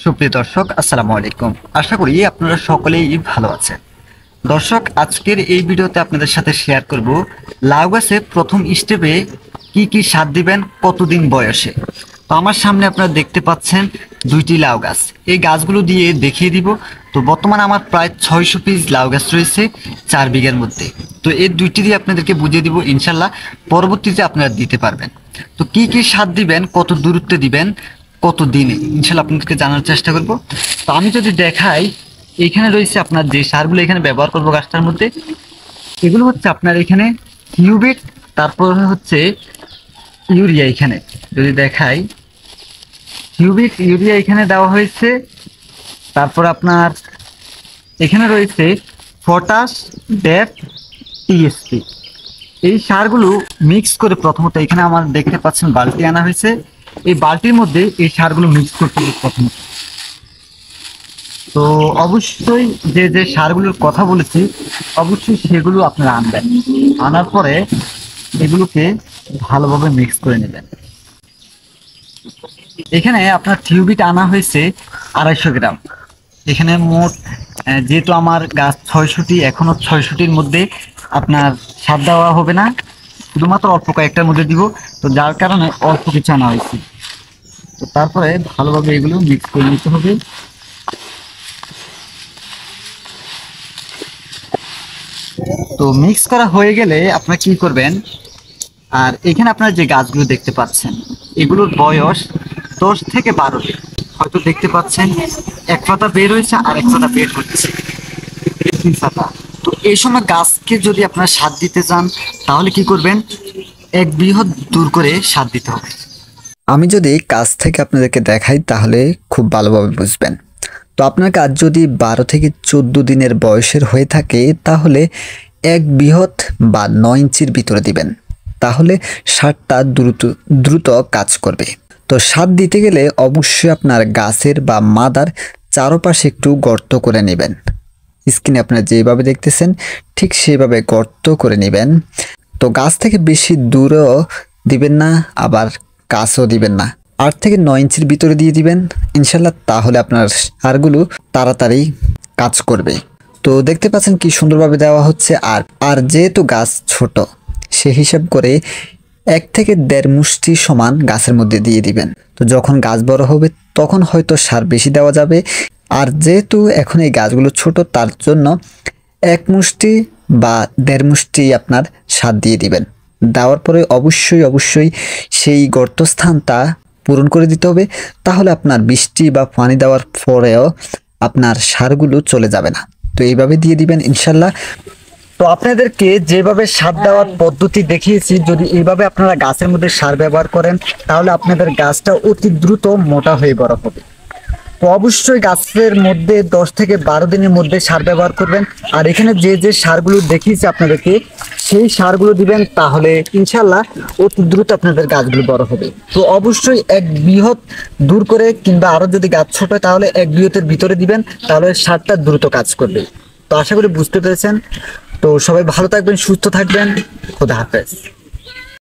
সুপ্রিয় দর্শক, আসসালামু আলাইকুম। আশা করি আপনারা সকলেই ভালো আছেন। দর্শক, আজকের এই ভিডিওতে আপনাদের সাথে শেয়ার করব লাউ গাছে প্রথম স্টেপে কি কি সার দিবেন কতদিন বয়সে। তো আমার সামনে আপনারা দেখতে পাচ্ছেন দুইটি লাউ গাছ। এই গাছগুলো দিয়ে দেখিয়ে দিব। তো বর্তমানে আমার প্রায় 600 পিস লাউ গাছ রয়েছে 4 বিঘার মধ্যে। তো এই দুইটি দিয়ে আপনাদেরকে বুঝিয়ে দিব, ইনশাল্লাহ পরবর্তীতে আপনারা দিতে পারবেন। তো কি কি সার দিবেন, কত দূরত্বে দিবেন, কত দিনে, ইনশাল্লাহ আপনাদেরকে জানার চেষ্টা করব। তো আমি যদি দেখাই, এখানে রয়েছে আপনার যে সারগুলো এখানে ব্যবহার করবো গাছটার মধ্যে, এগুলো হচ্ছে আপনার এখানে হিউমিক, তারপর হচ্ছে ইউরিয়া। এখানে যদি দেখাই, হিউমিক ইউরিয়া এখানে দেওয়া হয়েছে। তারপর আপনার এখানে রয়েছে পটাশ, ড্যাপ, টিএসপি। এই সারগুলো মিক্স করে প্রথমত এখানে আমার দেখতে পাচ্ছেন বালতি আনা হয়েছে। এই বালতির মধ্যে এই সারগুলো মিক্স করতে হবে প্রথমত। তো অবশ্যই যে যে সারগুলোর কথা বলেছি অবশ্যই সেগুলো আপনারা আনবেন। আনার পরে এগুলোকে ভালোভাবে মিক্স করে নেবেন। এখানে আপনার টিউবিট আনা হয়েছে 250 গ্রাম। এখানে মোট যেহেতু আমার গাছ 600টি, এখনো 600টির মধ্যে আপনার সার দেওয়া হবে না, শুধুমাত্র অল্প কয়েকটার মধ্যে দিব। তো যার কারণে অল্প কিছু আনা হয়েছে। তো তারপরে ভালোভাবে এগুলো মিক্স করে নিতে হবে। তো মিক্স করা হয়ে গেলে আপনারা কি করবেন, আর এখানে আপনারা যে গাছগুলো দেখতে পাচ্ছেন এগুলোর বয়স 10 থেকে 12 দিন। হয়তো দেখতে পাচ্ছেন এক পাতা বের হয়েছে আর এক পাতা বের হচ্ছে, তিন পাতা। তো এই সময় গাছকে যদি আপনারা সার দিতে চান তাহলে কি করবেন, এক বৃহৎ দূর করে সার দিতে হবে। আমি যদি কাছ থেকে আপনাদেরকে দেখাই তাহলে খুব ভালোভাবে বুঝবেন। তো আপনার গাছ যদি 12 থেকে 14 দিনের বয়সের হয়ে থাকে তাহলে এক বৃহৎ বা 9 ইঞ্চির ভিতরে দিবেন, তাহলে সারটা দ্রুত কাজ করবে। তো সার দিতে গেলে অবশ্যই আপনার গাছের বা মাদার চারপাশে একটু গর্ত করে নেবেন। স্ক্রিনে আপনারা যেভাবে দেখতেছেন ঠিক সেভাবে গর্ত করে নেবেন। তো গাছ থেকে বেশি দূরেও দিবেন না, আবার কাছেও দিবেন না। 8 থেকে 9 ইঞ্চির ভিতরে দিয়ে দিবেন ইনশাল্লাহ, তাহলে আপনার সারগুলো তাড়াতাড়ি কাজ করবে। তো দেখতে পাচ্ছেন কি সুন্দরভাবে দেওয়া হচ্ছে। আর যেহেতু গাছ ছোট, সে হিসাব করে 1 থেকে 1.5 মুষ্টি সমান গাছের মধ্যে দিয়ে দিবেন। তো যখন গাছ বড় হবে তখন হয়তো সার বেশি দেওয়া যাবে। আর যেহেতু এখন এই গাছগুলো ছোট, তার জন্য 1 মুষ্টি বা 1.5 মুষ্টি আপনার সার দিয়ে দিবেন। দেওয়ার পরে অবশ্যই সেই গর্তস্থানটা পূরণ করে দিতে হবে, তাহলে আপনার বৃষ্টি বা পানি দেওয়ার পরেও আপনার সারগুলো চলে যাবে না। তো এইভাবে দিয়ে দিবেন ইনশাল্লাহ। তো আপনাদেরকে যেভাবে সার দেওয়ার পদ্ধতি দেখিয়েছি, যদি এইভাবে আপনারা গাছের মধ্যে সার ব্যবহার করেন তাহলে আপনাদের গাছটা অতি দ্রুত মোটা হয়ে বড় হবে। তো অবশ্যই গাছের মধ্যে 10 থেকে 12 দিনের মধ্যে সার ব্যবহার করবেন। আর এখানে যে যে সারগুলো দেখিয়েছি আপনাদেরকে সেই সারগুলো দিবেন, তাহলে ইনশাল্লাহ অতি দ্রুত আপনাদের গাছগুলো বড় হবে। তো অবশ্যই এক বৃহৎ দূর করে, কিংবা আরো যদি গাছ ছোট হয় তাহলে এক বৃহতের ভিতরে দিবেন, তাহলে সারটা দ্রুত কাজ করবে। তো আশা করি বুঝতে পেরেছেন। তো সবাই ভালো থাকবেন, সুস্থ থাকবেন। খোদা হাফেজ।